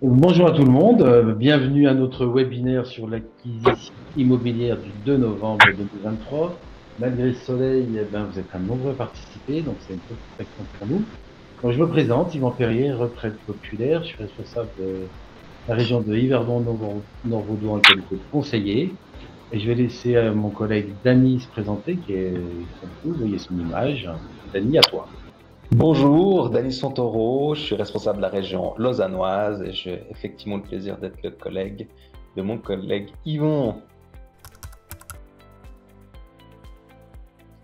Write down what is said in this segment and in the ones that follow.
Bonjour à tout le monde, bienvenue à notre webinaire sur l'acquisition immobilière du 2 novembre 2023. Malgré le soleil, vous êtes nombreux à participer, donc c'est une satisfaction pour nous. Donc, je me présente, Yvan Perrier, retraite populaire. Je suis responsable de la région de Yverdon-Nord-Vaudois en qualité de conseiller. Et je vais laisser mon collègue Dany se présenter, qui est, comme vous voyez son image. Dany, à toi. Bonjour, Dany Santoro, je suis responsable de la région lausannoise et j'ai effectivement le plaisir d'être le collègue de mon collègue Yvan.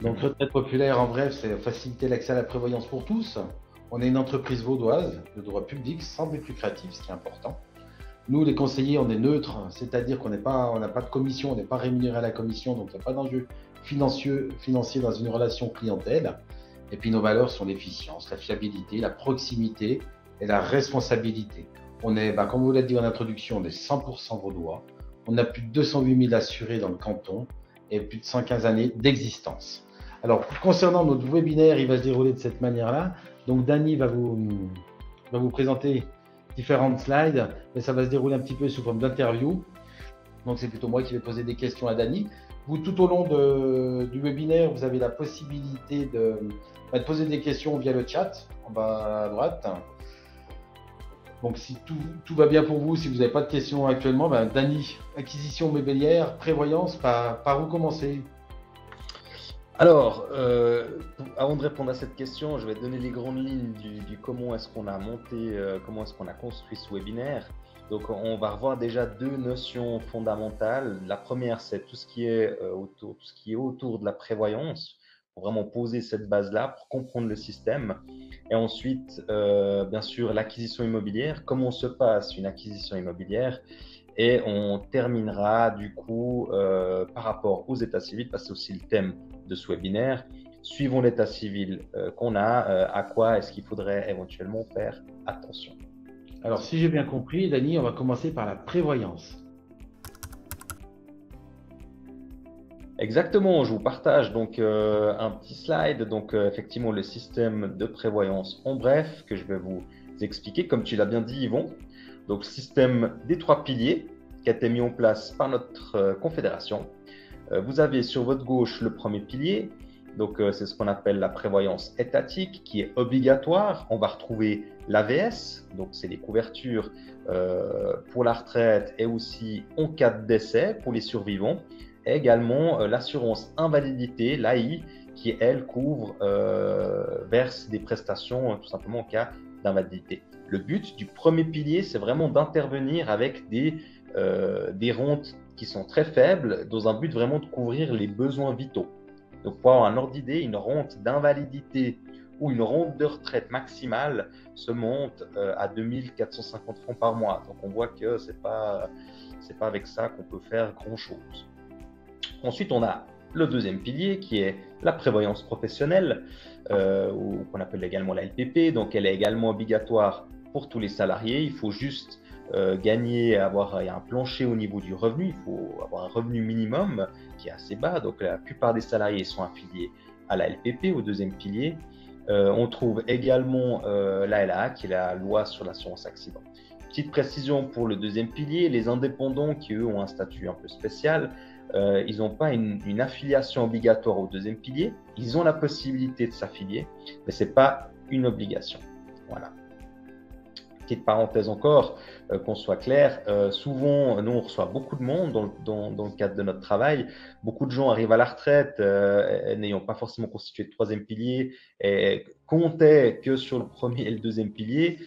Donc, retraite populaire, en bref, c'est faciliter l'accès à la prévoyance pour tous. On est une entreprise vaudoise de droit public sans but lucratif, ce qui est important. Nous, les conseillers, on est neutres, c'est-à-dire qu'on n'a pas de commission, on n'est pas rémunéré à la commission, donc il n'y a pas d'enjeu financier dans une relation clientèle. Et puis nos valeurs sont l'efficience, la fiabilité, la proximité et la responsabilité. On est, comme vous l'avez dit en introduction, on est 100% vaudois. On a plus de 208 000 assurés dans le canton et plus de 115 années d'existence. Alors, concernant notre webinaire, il va se dérouler de cette manière-là. Donc, Dany va vous présenter différentes slides, mais ça va se dérouler un petit peu sous forme d'interview. Donc, c'est plutôt moi qui vais poser des questions à Dany. Vous, tout au long du webinaire, vous avez la possibilité de poser des questions via le chat en bas à droite. Donc, si tout va bien pour vous, si vous n'avez pas de questions actuellement, Dany, acquisition immobilière, prévoyance, par où commencer? Alors, avant de répondre à cette question, je vais te donner les grandes lignes du comment est-ce qu'on a monté, comment est-ce qu'on a construit ce webinaire. Donc, on va revoir déjà deux notions fondamentales. La première, c'est tout ce qui est autour de la prévoyance, pour vraiment poser cette base-là, pour comprendre le système. Et ensuite, bien sûr, l'acquisition immobilière, comment se passe une acquisition immobilière. Et on terminera du coup par rapport aux états civils, parce que c'est aussi le thème de ce webinaire. Suivons l'état civil qu'on a, à quoi est-ce qu'il faudrait éventuellement faire attention. Alors, si j'ai bien compris, Dany, on va commencer par la prévoyance. Exactement, je vous partage donc un petit slide, donc effectivement le système de prévoyance en bref que je vais vous expliquer, comme tu l'as bien dit Yvon. Donc système des trois piliers qui a été mis en place par notre confédération. Vous avez sur votre gauche le premier pilier, donc c'est ce qu'on appelle la prévoyance étatique qui est obligatoire. On va retrouver l'AVS, donc c'est les couvertures pour la retraite et aussi en cas de décès pour les survivants. Et également l'assurance invalidité, l'AI, qui elle verse des prestations tout simplement en cas d'invalidité. Le but du premier pilier, c'est vraiment d'intervenir avec des rentes qui sont très faibles dans un but vraiment de couvrir les besoins vitaux. Donc pour avoir un ordre d'idée, une rente d'invalidité ou une rente de retraite maximale se monte à 2 450 francs par mois. Donc on voit que c'est pas avec ça qu'on peut faire grand-chose. Ensuite, on a le deuxième pilier qui est la prévoyance professionnelle, ou qu'on appelle également la LPP. Donc, elle est également obligatoire pour tous les salariés. Il faut juste gagner, avoir un plancher au niveau du revenu. Il faut avoir un revenu minimum qui est assez bas. Donc, la plupart des salariés sont affiliés à la LPP, au deuxième pilier. On trouve également la LAA, qui est la loi sur l'assurance accident. Petite précision pour le deuxième pilier, les indépendants qui, eux, ont un statut un peu spécial, ils n'ont pas une affiliation obligatoire au deuxième pilier. Ils ont la possibilité de s'affilier, mais ce n'est pas une obligation. Voilà. Petite parenthèse encore, qu'on soit clair, souvent, nous, on reçoit beaucoup de monde dans le cadre de notre travail. Beaucoup de gens arrivent à la retraite n'ayant pas forcément constitué de troisième pilier et comptaient que sur le premier et le deuxième pilier.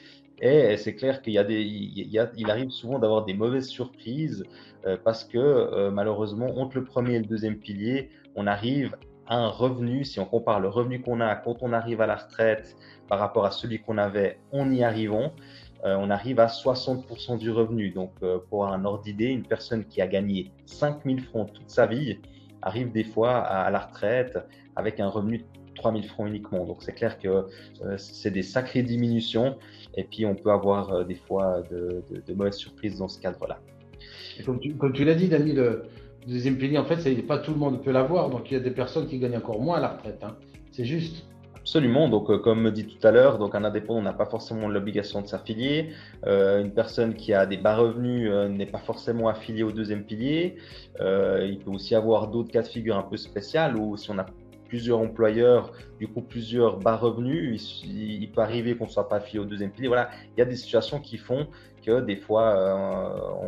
Et c'est clair qu'il il arrive souvent d'avoir des mauvaises surprises parce que malheureusement, entre le premier et le deuxième pilier, on arrive à un revenu. Si on compare le revenu qu'on a quand on arrive à la retraite par rapport à celui qu'on avait en y arrivant, on arrive à 60% du revenu. Donc, pour un ordre d'idée, une personne qui a gagné 5 000 francs toute sa vie arrive des fois à la retraite avec un revenu de 3 000 francs uniquement. Donc, c'est clair que c'est des sacrées diminutions et puis on peut avoir des fois de mauvaises surprises dans ce cadre-là. Comme tu l'as dit, Dany, le deuxième pilier, en fait, pas tout le monde peut l'avoir. Donc, il y a des personnes qui gagnent encore moins à la retraite. Hein. C'est juste. Absolument. Donc, comme dit tout à l'heure, donc un indépendant n'a pas forcément l'obligation de s'affilier. Une personne qui a des bas revenus n'est pas forcément affiliée au deuxième pilier. Il peut aussi avoir d'autres cas de figure un peu spéciales où si on a plusieurs employeurs, du coup plusieurs bas revenus, il peut arriver qu'on ne soit pas affilié au deuxième pilier. Voilà, il y a des situations qui font que des fois,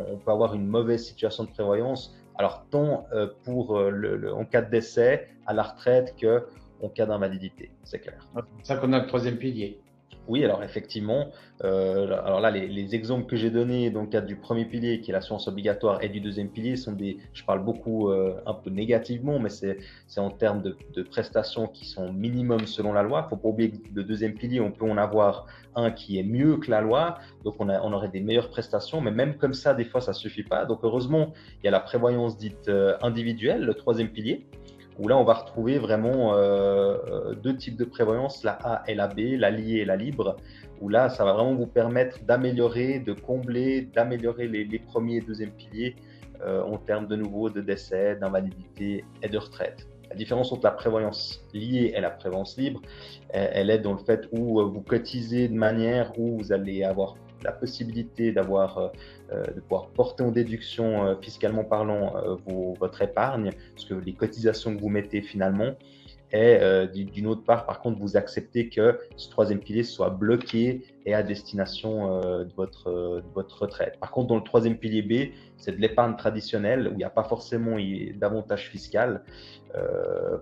on peut avoir une mauvaise situation de prévoyance. Alors, tant en cas de décès, à la retraite, que en cas d'invalidité, c'est clair. C'est pour ça qu'on a le troisième pilier. Oui, alors effectivement, alors là, les exemples que j'ai donnés dans le cadre du premier pilier, qui est l'assurance obligatoire, et du deuxième pilier, je parle beaucoup un peu négativement, mais c'est en termes de prestations qui sont minimum selon la loi. Il ne faut pas oublier que le deuxième pilier, on peut en avoir un qui est mieux que la loi, donc on aurait des meilleures prestations, mais même comme ça, des fois, ça ne suffit pas. Donc heureusement, il y a la prévoyance dite individuelle, le troisième pilier, où là, on va retrouver vraiment deux types de prévoyance, la A et la B, la liée et la libre, où là, ça va vraiment vous permettre d'améliorer, de combler, d'améliorer les premiers et deuxième piliers en termes de nouveau de décès, d'invalidité et de retraite. La différence entre la prévoyance liée et la prévoyance libre, elle est dans le fait où vous cotisez de manière où vous allez avoir la possibilité de pouvoir porter en déduction fiscalement parlant votre épargne, parce que les cotisations que vous mettez finalement, et d'une autre part, par contre, vous acceptez que ce troisième pilier soit bloqué et à destination de votre retraite. Par contre, dans le troisième pilier B, c'est de l'épargne traditionnelle où il n'y a pas forcément d'avantage fiscal.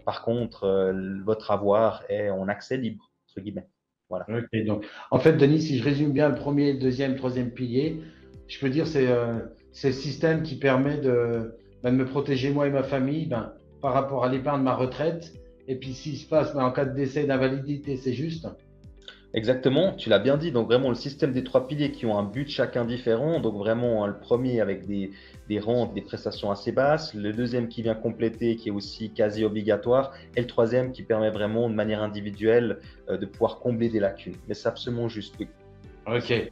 Par contre, votre avoir est en accès libre, entre guillemets. Voilà. Okay, donc, en fait, Denis, si je résume bien le premier, le deuxième, troisième pilier, je peux dire c'est le système qui permet de me protéger moi et ma famille par rapport à l'épargne de ma retraite. Et puis s'il se passe en cas de décès, d'invalidité, c'est juste. Exactement, tu l'as bien dit. Donc vraiment le système des trois piliers qui ont un but chacun différent. Donc vraiment le premier avec des rentes, des prestations assez basses. Le deuxième qui vient compléter, qui est aussi quasi obligatoire. Et le troisième qui permet vraiment de manière individuelle de pouvoir combler des lacunes. Mais c'est absolument juste, oui. Ok.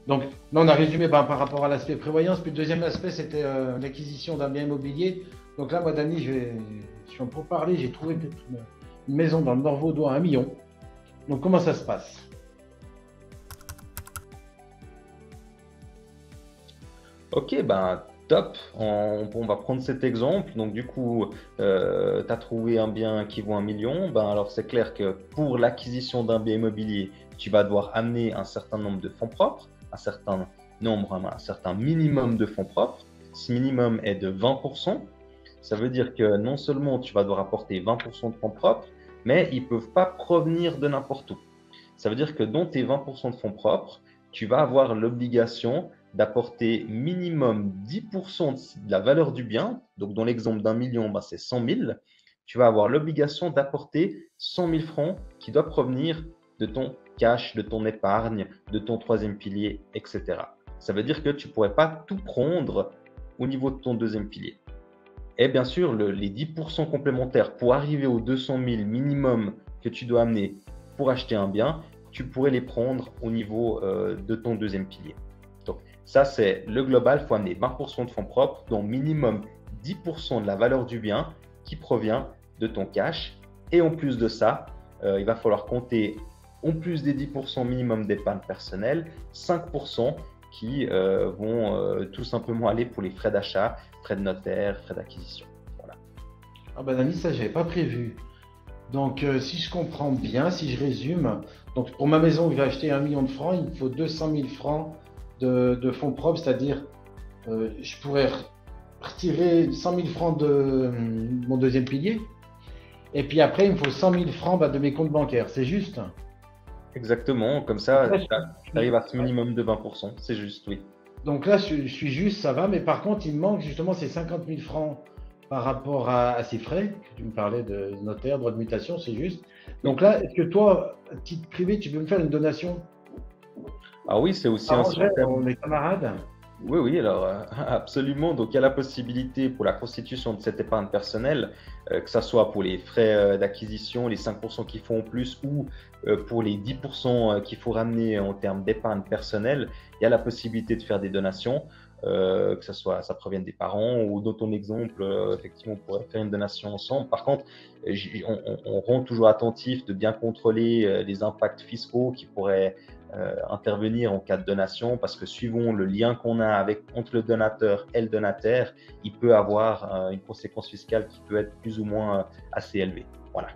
Donc là on a résumé par rapport à l'aspect prévoyance. Puis le deuxième aspect c'était l'acquisition d'un bien immobilier. Donc là moi Dani, je suis en pourparlers, j'ai trouvé une maison dans le Nord Vaudois à 1 million. Donc comment ça se passe? Ok, ben top. On va prendre cet exemple. Donc du coup, tu as trouvé un bien qui vaut 1 million. Ben alors c'est clair que pour l'acquisition d'un bien immobilier, tu vas devoir amener un certain nombre de fonds propres, un certain minimum de fonds propres. Ce minimum est de 20%. Ça veut dire que non seulement tu vas devoir apporter 20% de fonds propres, mais ils ne peuvent pas provenir de n'importe où. Ça veut dire que dans tes 20% de fonds propres, tu vas avoir l'obligation d'apporter minimum 10% de la valeur du bien. Donc, dans l'exemple d'1 million, c'est 100 000. Tu vas avoir l'obligation d'apporter 100 000 francs qui doivent provenir de ton cash, de ton épargne, de ton troisième pilier, etc. Ça veut dire que tu ne pourrais pas tout prendre au niveau de ton deuxième pilier. Et bien sûr, les 10% complémentaires pour arriver aux 200 000 minimum que tu dois amener pour acheter un bien, tu pourrais les prendre au niveau de ton deuxième pilier. Donc, ça, c'est le global. Il faut amener 20% de fonds propres, dont minimum 10% de la valeur du bien qui provient de ton cash. Et en plus de ça, il va falloir compter, en plus des 10% minimum d'épargne personnelle, 5% qui vont tout simplement aller pour les frais d'achat, frais de notaire, frais d'acquisition. Voilà. Ah ben Dani, ça, je n'avais pas prévu. Donc, si je comprends bien, si je résume, donc pour ma maison où je vais acheter 1 million de francs, il me faut 200 000 francs de fonds propres, c'est-à-dire je pourrais retirer 100 000 francs de mon deuxième pilier, et puis après, il me faut 100 000 francs de mes comptes bancaires, c'est juste? Exactement, comme ça, tu arrives à ce minimum de 20%, c'est juste, oui. Donc là, je suis juste, ça va, mais par contre, il me manque justement ces 50 000 francs par rapport à ces frais, que tu me parlais de notaire, droit de mutation, c'est juste. Donc là, est-ce que toi, à titre privé, tu peux me faire une donation? Ah oui, c'est aussi un système. Mes camarades? Oui, oui, alors absolument. Donc, il y a la possibilité pour la constitution de cette épargne personnelle, que ce soit pour les frais d'acquisition, les 5% qu'il faut en plus, ou pour les 10% qu'il faut ramener en termes d'épargne personnelle, il y a la possibilité de faire des donations. que ça provienne des parents ou dans ton exemple, effectivement, on pourrait faire une donation ensemble. Par contre, on rend toujours attentif de bien contrôler les impacts fiscaux qui pourraient intervenir en cas de donation, parce que suivant le lien qu'on a entre le donateur et le donataire, il peut avoir une conséquence fiscale qui peut être plus ou moins assez élevée. Voilà.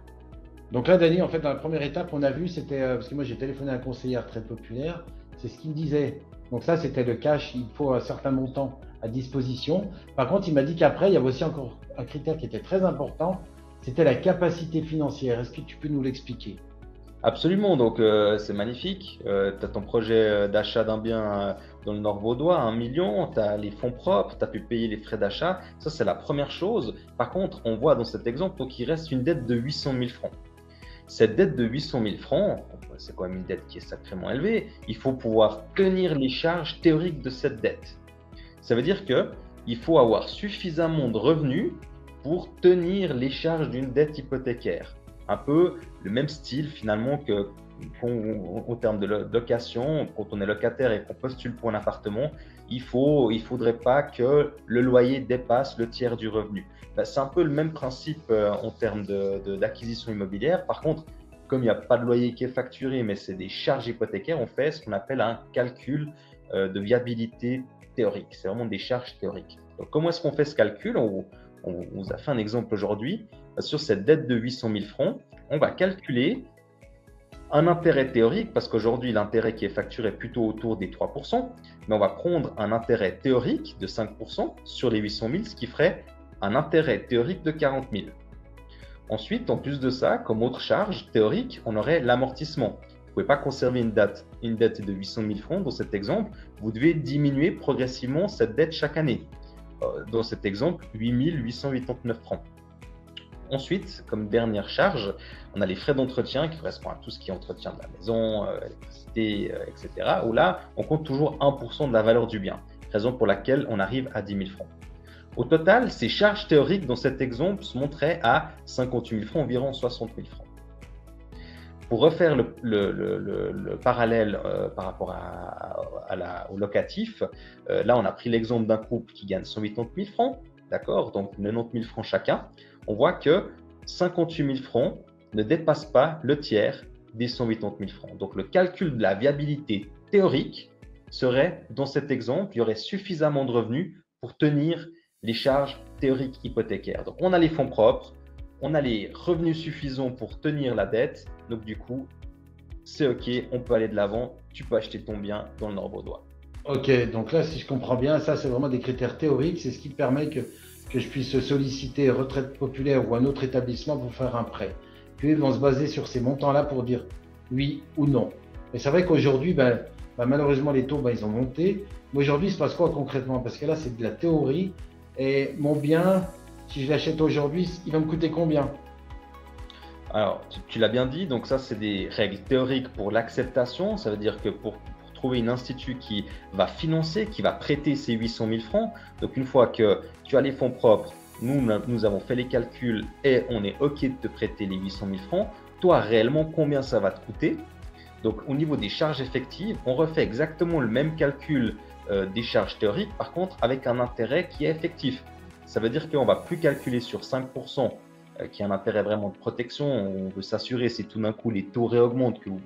Donc là, Dany, en fait, dans la première étape, on a vu, c'était, parce que moi j'ai téléphoné à un conseiller retraite populaire, c'est ce qu'il me disait. Donc ça, c'était le cash, il faut un certain montant à disposition. Par contre, il m'a dit qu'après, il y avait aussi encore un critère qui était très important, c'était la capacité financière. Est-ce que tu peux nous l'expliquer? Absolument, donc c'est magnifique. Tu as ton projet d'achat d'un bien dans le Nord vaudois, 1 million, tu as les fonds propres, tu as pu payer les frais d'achat. Ça, c'est la première chose. Par contre, on voit dans cet exemple qu'il reste une dette de 800 000 francs. Cette dette de 800 000 francs, c'est quand même une dette qui est sacrément élevée. Il faut pouvoir tenir les charges théoriques de cette dette. Ça veut dire qu'il faut avoir suffisamment de revenus pour tenir les charges d'une dette hypothécaire. Un peu le même style finalement qu'en termes de location. Quand on est locataire et qu'on postule pour un appartement, il faudrait pas que le loyer dépasse le tiers du revenu. C'est un peu le même principe en termes d'acquisition immobilière. Par contre, comme il n'y a pas de loyer qui est facturé, mais c'est des charges hypothécaires, on fait ce qu'on appelle un calcul de viabilité théorique. C'est vraiment des charges théoriques. Donc, comment est-ce qu'on fait ce calcul? On vous a fait un exemple aujourd'hui. Sur cette dette de 800 000 francs, on va calculer un intérêt théorique, parce qu'aujourd'hui, l'intérêt qui est facturé est plutôt autour des 3%, mais on va prendre un intérêt théorique de 5% sur les 800 000, ce qui ferait un intérêt théorique de 40 000. Ensuite, en plus de ça, comme autre charge théorique, on aurait l'amortissement. Vous ne pouvez pas conserver une dette de 800 000 francs dans cet exemple, vous devez diminuer progressivement cette dette chaque année. Dans cet exemple, 8 889 francs. Ensuite, comme dernière charge, on a les frais d'entretien qui correspondent à tout ce qui est entretien de la maison, électricité, etc. Où là, on compte toujours 1% de la valeur du bien, raison pour laquelle on arrive à 10 000 francs. Au total, ces charges théoriques dans cet exemple se montraient à 58 000 francs, environ 60 000 francs. Pour refaire le parallèle par rapport au locatif, là on a pris l'exemple d'un couple qui gagne 180 000 francs, d'accord, donc 90 000 francs chacun. On voit que 58 000 francs ne dépassent pas le tiers des 180 000 francs. Donc le calcul de la viabilité théorique serait, dans cet exemple, il y aurait suffisamment de revenus pour tenir les charges théoriques hypothécaires. Donc on a les fonds propres, on a les revenus suffisants pour tenir la dette. Donc du coup, c'est OK, on peut aller de l'avant, tu peux acheter ton bien dans le Nord vaudois. Ok, donc là, si je comprends bien, ça, c'est vraiment des critères théoriques. C'est ce qui permet que je puisse solliciter Retraite Populaire ou un autre établissement pour faire un prêt. Puis, ils vont se baser sur ces montants-là pour dire oui ou non. Mais c'est vrai qu'aujourd'hui, malheureusement, les taux, ils ont monté. Mais aujourd'hui, il se passe quoi concrètement? Parce que là, c'est de la théorie. Et mon bien, si je l'achète aujourd'hui, il va me coûter combien? Alors, tu l'as bien dit, donc ça, c'est des règles théoriques pour l'acceptation. Ça veut dire que pour trouver un institut qui va financer, qui va prêter ces 800 000 francs, donc une fois que tu as les fonds propres, nous avons fait les calculs et on est OK de te prêter les 800 000 francs, toi, réellement, combien ça va te coûter? Donc, au niveau des charges effectives, on refait exactement le même calcul des charges théoriques, par contre, avec un intérêt qui est effectif. Ça veut dire qu'on ne va plus calculer sur 5%, qui est un intérêt vraiment de protection. On veut s'assurer, si tout d'un coup les taux réaugmentent, que vous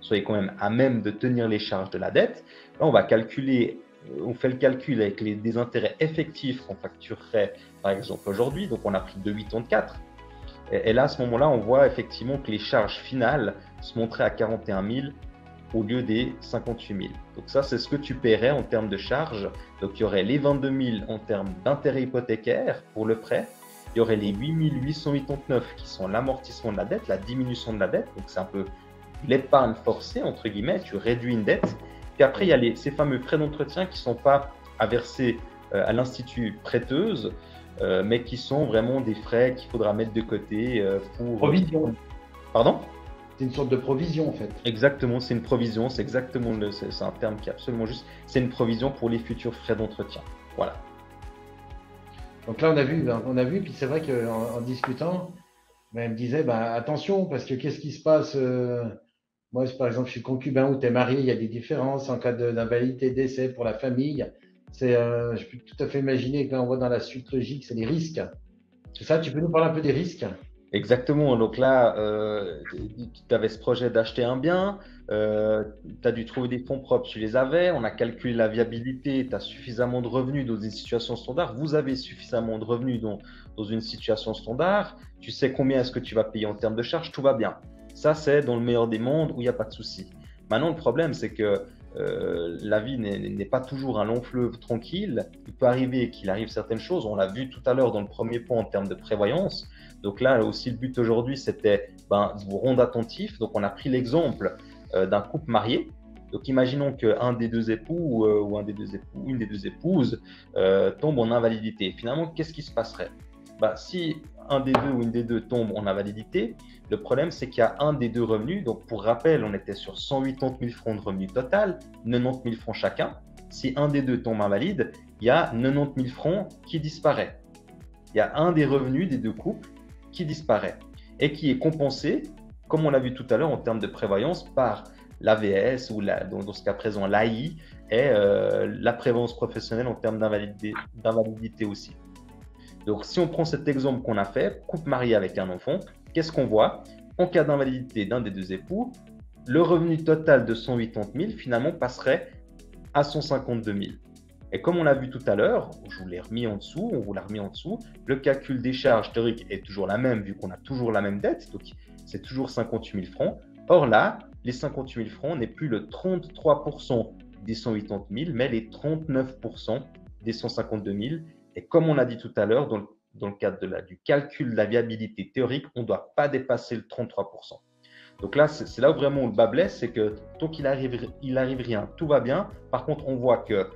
soyez quand même à même de tenir les charges de la dette. Là, on va calculer, on fait le calcul avec des intérêts effectifs qu'on facturerait, par exemple, aujourd'hui. Donc, on a pris 2,84. Et là, à ce moment-là, on voit effectivement que les charges finales se montraient à 41 000 au lieu des 58 000. Donc ça, c'est ce que tu paierais en termes de charges. Donc, il y aurait les 22 000 en termes d'intérêt hypothécaire pour le prêt. Il y aurait les 8 889 qui sont l'amortissement de la dette, la diminution de la dette. Donc, c'est un peu l'épargne forcée, entre guillemets. Tu réduis une dette. Puis après, il y a ces fameux frais d'entretien qui ne sont pas à verser à l'institut prêteuse, mais qui sont vraiment des frais qu'il faudra mettre de côté pour… Provision. Pardon? C'est une sorte de provision en fait. Exactement, c'est une provision, c'est exactement c'est un terme qui est absolument juste. C'est une provision pour les futurs frais d'entretien. Voilà. Donc là, on a vu, puis c'est vrai qu'en discutant, elle me disait, attention, parce que qu'est-ce qui se passe moi, par exemple, je suis concubin ou tu es marié, il y a des différences en cas d'invalidité, décès pour la famille. Je peux tout à fait imaginer quand on voit dans la suite logique, c'est les risques. C'est ça, tu peux nous parler un peu des risques? Exactement. Donc là, tu avais ce projet d'acheter un bien, tu as dû trouver des fonds propres, tu les avais, on a calculé la viabilité, tu as suffisamment de revenus dans une situation standard, vous avez suffisamment de revenus dans une situation standard, tu sais combien est-ce que tu vas payer en termes de charges, tout va bien. Ça, c'est dans le meilleur des mondes où il n'y a pas de souci. Maintenant, le problème, c'est que la vie n'est pas toujours un long fleuve tranquille. Il peut arriver qu'il arrive certaines choses. On l'a vu tout à l'heure dans le premier point en termes de prévoyance. Donc là aussi, le but aujourd'hui, c'était de vous rendre attentif. Donc on a pris l'exemple d'un couple marié. Donc imaginons qu'un des deux époux ou un des deux époux, une des deux épouses tombe en invalidité. Finalement, qu'est-ce qui se passerait? Si un des deux ou une des deux tombe en invalidité, le problème, c'est qu'il y a un des deux revenus. Donc, pour rappel, on était sur 180 000 francs de revenus total, 90 000 francs chacun. Si un des deux tombe invalide, il y a 90 000 francs qui disparaît. Il y a un des revenus des deux couples qui disparaît et qui est compensé, comme on l'a vu tout à l'heure, en termes de prévoyance par l'AVS ou dans ce cas présent l'AI et la prévoyance professionnelle en termes d'invalidité aussi. Donc, si on prend cet exemple qu'on a fait, couple marié avec un enfant, qu'est-ce qu'on voit? En cas d'invalidité d'un des deux époux, le revenu total de 180 000 finalement passerait à 152 000. Et comme on l'a vu tout à l'heure, je vous l'ai remis en dessous, on vous l'a remis en dessous, le calcul des charges théoriques est toujours la même vu qu'on a toujours la même dette, donc c'est toujours 58 000 francs. Or là, les 58 000 francs n'est plus le 33% des 180 000, mais les 39% des 152 000. Et comme on a dit tout à l'heure, dans le cadre du calcul de la viabilité théorique, on ne doit pas dépasser le 33%. Donc là, c'est là où vraiment le bas blesse, c'est que tant qu'il arrive rien, tout va bien. Par contre, on voit que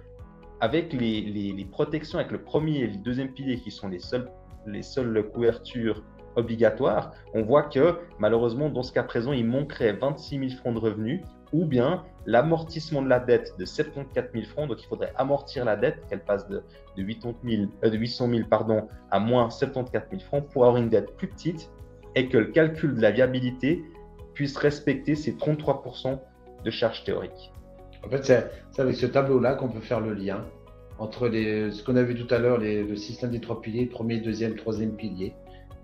avec les protections, avec le premier et le deuxième pilier qui sont les seules couvertures obligatoires, on voit que malheureusement, dans ce cas présent, il manquerait 26 000 francs de revenus ou bien l'amortissement de la dette de 74 000 francs. Donc, il faudrait amortir la dette, qu'elle passe de 800 000 à moins 74 000 francs pour avoir une dette plus petite et que le calcul de la viabilité puisse respecter ces 33% de charges théoriques. En fait, c'est avec ce tableau-là qu'on peut faire le lien entre ce qu'on a vu tout à l'heure, le système des trois piliers, premier, deuxième, troisième pilier,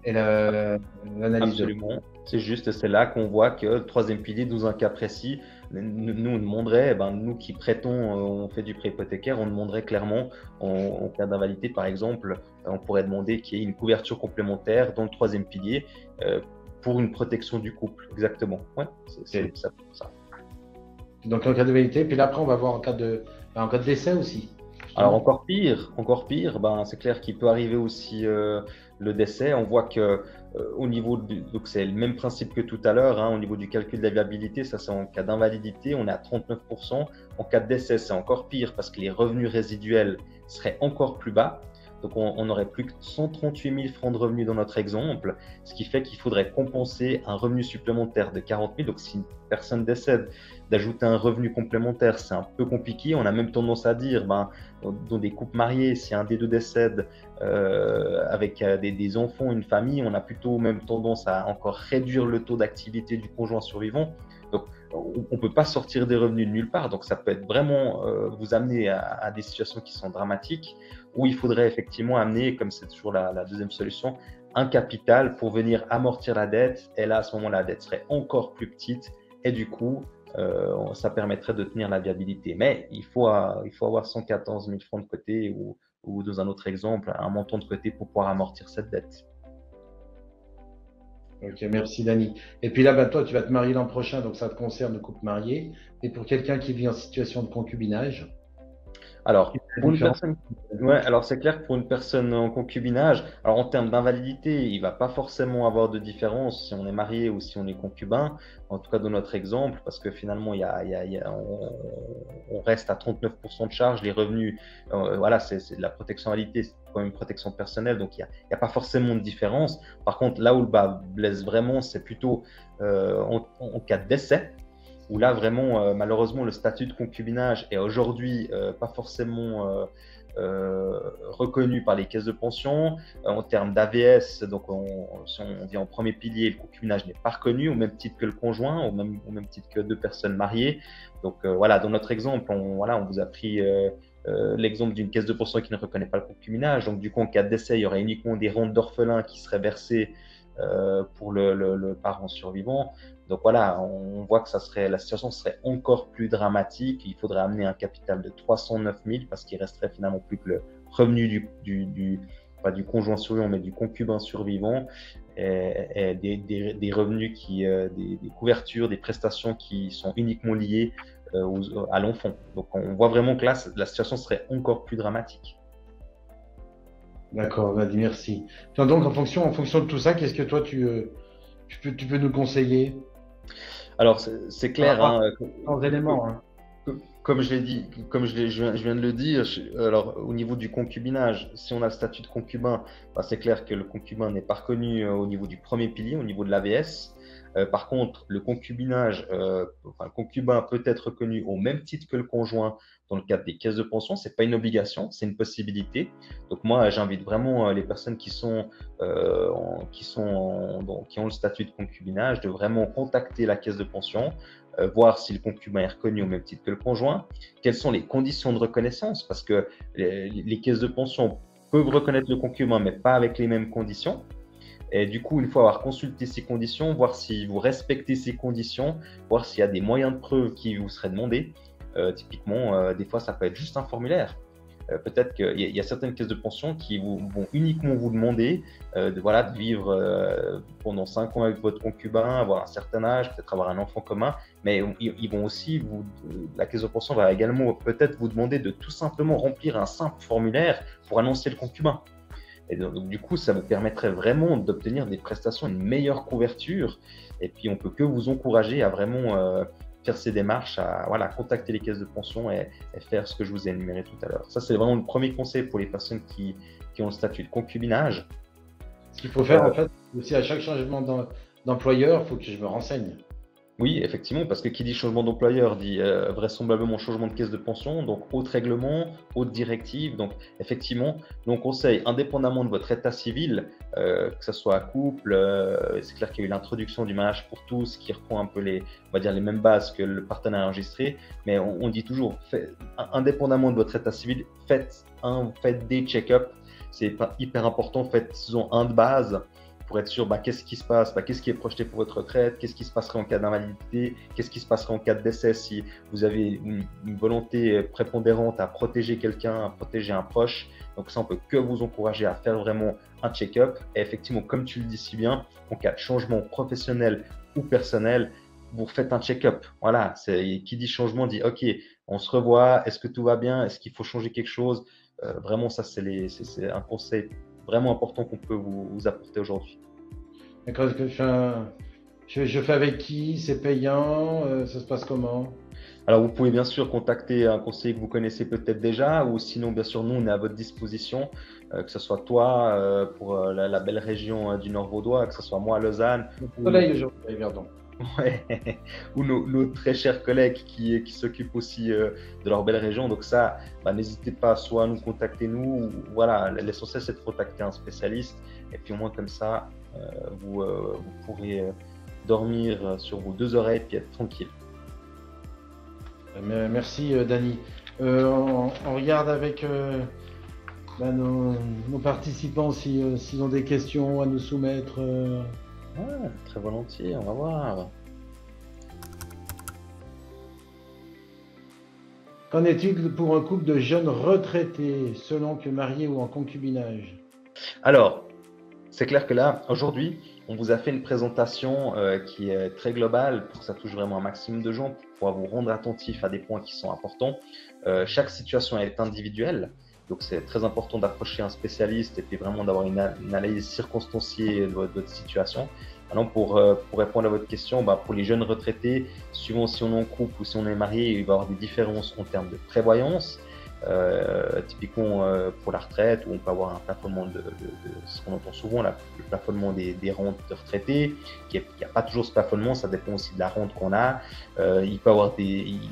et l'analyse. Absolument. C'est juste, c'est là qu'on voit que le troisième pilier, dans un cas précis, nous demanderait, nous qui prêtons, on fait du prêt hypothécaire, on demanderait clairement, en cas d'invalidité par exemple, on pourrait demander qu'il y ait une couverture complémentaire dans le troisième pilier pour une protection du couple. Exactement. Ouais, c'est ça. Donc en cas d'invalidité, puis là après on va voir en cas de décès aussi. Alors encore pire, c'est clair qu'il peut arriver aussi le décès. On voit que au niveau donc c'est le même principe que tout à l'heure, au niveau du calcul de la viabilité, ça c'est en cas d'invalidité, on est à 39%. En cas de décès, c'est encore pire parce que les revenus résiduels seraient encore plus bas. Donc on n'aurait plus que 138 000 francs de revenus dans notre exemple, ce qui fait qu'il faudrait compenser un revenu supplémentaire de 40 000. Donc si une personne décède, d'ajouter un revenu complémentaire, c'est un peu compliqué. On a même tendance à dire, dans des couples mariés, si un des deux décède avec des enfants, une famille, on a plutôt même tendance à encore réduire le taux d'activité du conjoint survivant. Donc, on ne peut pas sortir des revenus de nulle part. Donc, ça peut être vraiment vous amener à des situations qui sont dramatiques où il faudrait effectivement amener, comme c'est toujours la deuxième solution, un capital pour venir amortir la dette. Et là, à ce moment, la dette serait encore plus petite et du coup, ça permettrait de tenir la viabilité. Mais il faut avoir 114 000 francs de côté ou dans un autre exemple, un montant de côté pour pouvoir amortir cette dette. Ok, merci Dani. Et puis là, toi, tu vas te marier l'an prochain, donc ça te concerne le couple marié. Et pour quelqu'un qui vit en situation de concubinage? Alors, pour une personne, alors c'est clair que pour une personne en concubinage, alors en termes d'invalidité, il va pas forcément avoir de différence si on est marié ou si on est concubin, en tout cas dans notre exemple, parce que finalement, on reste à 39% de charge, les revenus, voilà, c'est de la protection invalidité, c'est quand même une protection personnelle, donc il y a pas forcément de différence. Par contre, là où le bas blesse vraiment, c'est plutôt en cas de décès, où là vraiment malheureusement le statut de concubinage est aujourd'hui pas forcément reconnu par les caisses de pension. En termes d'AVS, donc si on vient en premier pilier, le concubinage n'est pas reconnu au même titre que le conjoint, au même titre que deux personnes mariées. Donc voilà, dans notre exemple, on vous a pris l'exemple d'une caisse de pension qui ne reconnaît pas le concubinage. Donc, du coup, en cas de décès, il y aurait uniquement des rentes d'orphelins qui seraient versées pour le parent survivant. Donc voilà, on voit que la situation serait encore plus dramatique. Il faudrait amener un capital de 309 000 parce qu'il resterait finalement plus que le revenu pas du conjoint survivant, mais du concubin survivant, et des revenus des couvertures, des prestations qui sont uniquement liées à l'enfant. Donc on voit vraiment que là, la situation serait encore plus dramatique. D'accord, Nadi, merci. Tiens, donc, en fonction de tout ça, qu'est-ce que toi, tu peux nous conseiller? Alors, c'est clair, Sans éléments, hein. Comme je l'ai dit, je viens de le dire, alors au niveau du concubinage, si on a le statut de concubin, bah, c'est clair que le concubin n'est pas reconnu au niveau du premier pilier, au niveau de l'AVS. Par contre, le concubin peut être reconnu au même titre que le conjoint dans le cadre des caisses de pension. C'est pas une obligation, c'est une possibilité. Donc moi, j'invite vraiment les personnes qui ont le statut de concubinage de vraiment contacter la caisse de pension, voir si le concubin est reconnu au même titre que le conjoint, quelles sont les conditions de reconnaissance, parce que les caisses de pension peuvent reconnaître le concubin, mais pas avec les mêmes conditions. Et du coup, il faut avoir consulté ces conditions, voir si vous respectez ces conditions, voir s'il y a des moyens de preuve qui vous seraient demandés. Typiquement, des fois, ça peut être juste un formulaire. Peut-être qu'il y a certaines caisses de pension qui vont uniquement vous demander de vivre pendant 5 ans avec votre concubin, avoir un certain âge, peut-être avoir un enfant commun, mais ils vont aussi la caisse de pension va également peut-être vous demander de tout simplement remplir un simple formulaire pour annoncer le concubin. Et donc, du coup, ça vous permettrait vraiment d'obtenir des prestations, une meilleure couverture. Et puis, on peut que vous encourager à vraiment faire ces démarches, à contacter les caisses de pension et faire ce que je vous ai énuméré tout à l'heure. Ça, c'est vraiment le premier conseil pour les personnes qui ont le statut de concubinage. Ce qu'il faut faire, en fait, aussi à chaque changement d'employeur, il faut que je me renseigne. Oui, effectivement, parce que qui dit changement d'employeur dit vraisemblablement changement de caisse de pension, donc autre règlement, autre directive. Donc effectivement, on conseille, indépendamment de votre état civil, que ce soit couple, c'est clair qu'il y a eu l'introduction du mariage pour tous qui reprend un peu les mêmes bases que le partenariat enregistré, mais on dit toujours, indépendamment de votre état civil, faites des check-ups, c'est hyper important, faites un de base, pour être sûr qu'est-ce qui se passe, qu'est-ce qui est projeté pour votre retraite, qu'est-ce qui se passerait en cas d'invalidité, qu'est-ce qui se passerait en cas de décès si vous avez une volonté prépondérante à protéger quelqu'un, à protéger un proche. Donc ça, on peut que vous encourager à faire vraiment un check-up. Et effectivement, comme tu le dis si bien, en cas de changement professionnel ou personnel, vous faites un check-up. Voilà, qui dit changement dit OK, on se revoit, est-ce que tout va bien, est-ce qu'il faut changer quelque chose? Vraiment, ça, c'est un conseil vraiment important qu'on peut vous apporter aujourd'hui. D'accord, je fais avec qui? C'est payant? Ça se passe comment? Alors, vous pouvez bien sûr contacter un conseiller que vous connaissez peut-être déjà, ou sinon, bien sûr, nous, on est à votre disposition, que ce soit toi pour la belle région du Nord Vaudois, que ce soit moi à Lausanne. Soleil aujourd'hui, Verdon. Ouais. Ou nos très chers collègues qui s'occupent aussi de leur belle région. Donc ça, n'hésitez pas soit à nous contacter nous, voilà, l'essentiel c'est de contacter un spécialiste et puis au moins comme ça, vous pourrez dormir sur vos 2 oreilles et puis être tranquille. Merci Dany. On regarde avec nos participants s'ils ont des questions à nous soumettre. Ouais, très volontiers, on va voir. Qu'en est-il pour un couple de jeunes retraités, selon que mariés ou en concubinage? Alors, c'est clair que là, aujourd'hui, on vous a fait une présentation qui est très globale pour que ça touche vraiment un maximum de gens, pour pouvoir vous rendre attentif à des points qui sont importants. Chaque situation est individuelle. Donc, c'est très important d'approcher un spécialiste et puis vraiment d'avoir une analyse circonstanciée de votre situation. Maintenant, pour répondre à votre question, pour les jeunes retraités, suivant si on est en couple ou si on est marié, il va y avoir des différences en termes de prévoyance. Typiquement pour la retraite, où on peut avoir un plafonnement de ce qu'on entend souvent, le plafonnement des rentes de retraités. Il n'y a pas toujours ce plafonnement, ça dépend aussi de la rente qu'on a. Il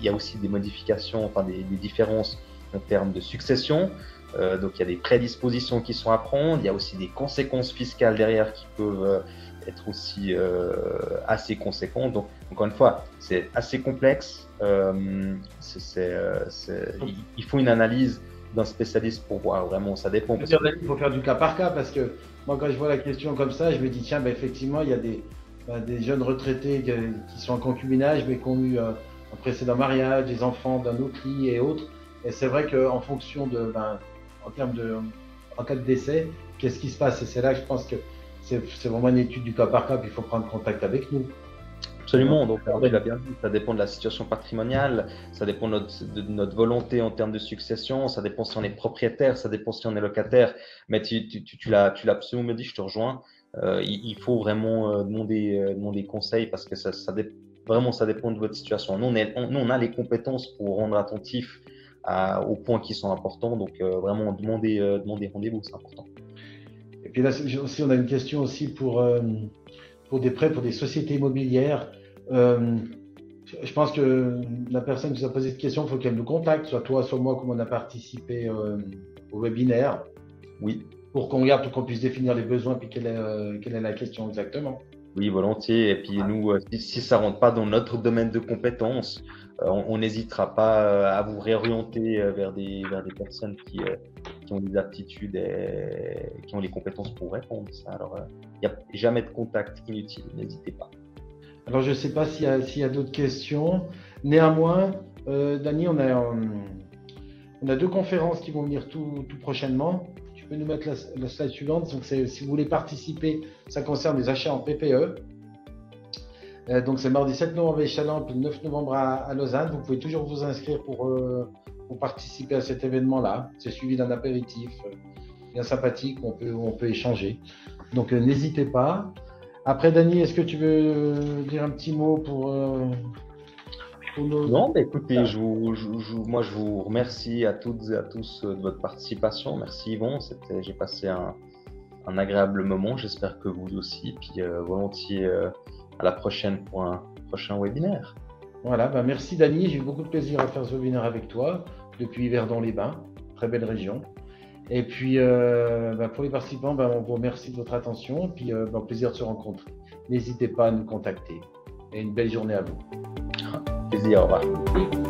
y a aussi des modifications, des différences en termes de succession. Donc il y a des prédispositions qui sont à prendre, il y a aussi des conséquences fiscales derrière qui peuvent être aussi assez conséquent. Donc, encore une fois, c'est assez complexe. Il faut une analyse d'un spécialiste pour voir vraiment, ça dépend. Il faut faire du cas par cas parce que moi, quand je vois la question comme ça, je me dis, tiens, ben, effectivement, il y a des jeunes retraités qui sont en concubinage, mais qui ont eu un précédent mariage, des enfants d'un autre lit et autres. Et c'est vrai qu'en fonction en cas de décès, qu'est-ce qui se passe? Et c'est là que je pense que c'est vraiment une étude du cas par cas, puis il faut prendre contact avec nous. Absolument, donc tu l'as bien dit, ça dépend de la situation patrimoniale, ça dépend de notre volonté en termes de succession, ça dépend si on est propriétaire, ça dépend si on est locataire, mais tu l'as absolument dit, je te rejoins, il faut vraiment demander conseil parce que vraiment ça dépend de votre situation. Nous, on a les compétences pour rendre attentif aux points qui sont importants, donc vraiment demander rendez-vous, c'est important. Et puis là aussi, on a une question aussi pour des prêts pour des sociétés immobilières. Je pense que la personne qui nous a posé cette question, il faut qu'elle nous contacte, soit toi, soit moi, comme on a participé au webinaire. Oui. Pour qu'on regarde, pour qu'on puisse définir les besoins, puis quelle est la question exactement. Oui, volontiers. Et puis nous, si ça ne rentre pas dans notre domaine de compétences, on n'hésitera pas à vous réorienter vers des personnes qui ont des aptitudes et qui ont les compétences pour répondre. Alors, il n'y a jamais de contact inutile, n'hésitez pas. Alors, je ne sais pas s'il y a d'autres questions. Néanmoins, Dany, on a 2 conférences qui vont venir tout prochainement. Tu peux nous mettre la slide suivante. Donc, si vous voulez participer, ça concerne les achats en PPE. Donc, c'est mardi 7 novembre à Échalon, puis le 9 novembre à Lausanne. Vous pouvez toujours vous inscrire pour participer à cet événement-là. C'est suivi d'un apéritif bien sympathique où on peut échanger. Donc, n'hésitez pas. Après, Dany, est-ce que tu veux dire un petit mot pour nos... Non, mais écoutez, moi je vous remercie à toutes et à tous de votre participation. Merci Yvon, j'ai passé un agréable moment, j'espère que vous aussi. Puis volontiers à la prochaine pour un prochain webinaire. Voilà, merci Dany, j'ai eu beaucoup de plaisir à faire ce webinaire avec toi depuis Yverdon-les-Bains, très belle région. Et puis pour les participants, on vous remercie de votre attention, puis au plaisir de se rencontrer. N'hésitez pas à nous contacter. Et une belle journée à vous. Plaisir, au revoir.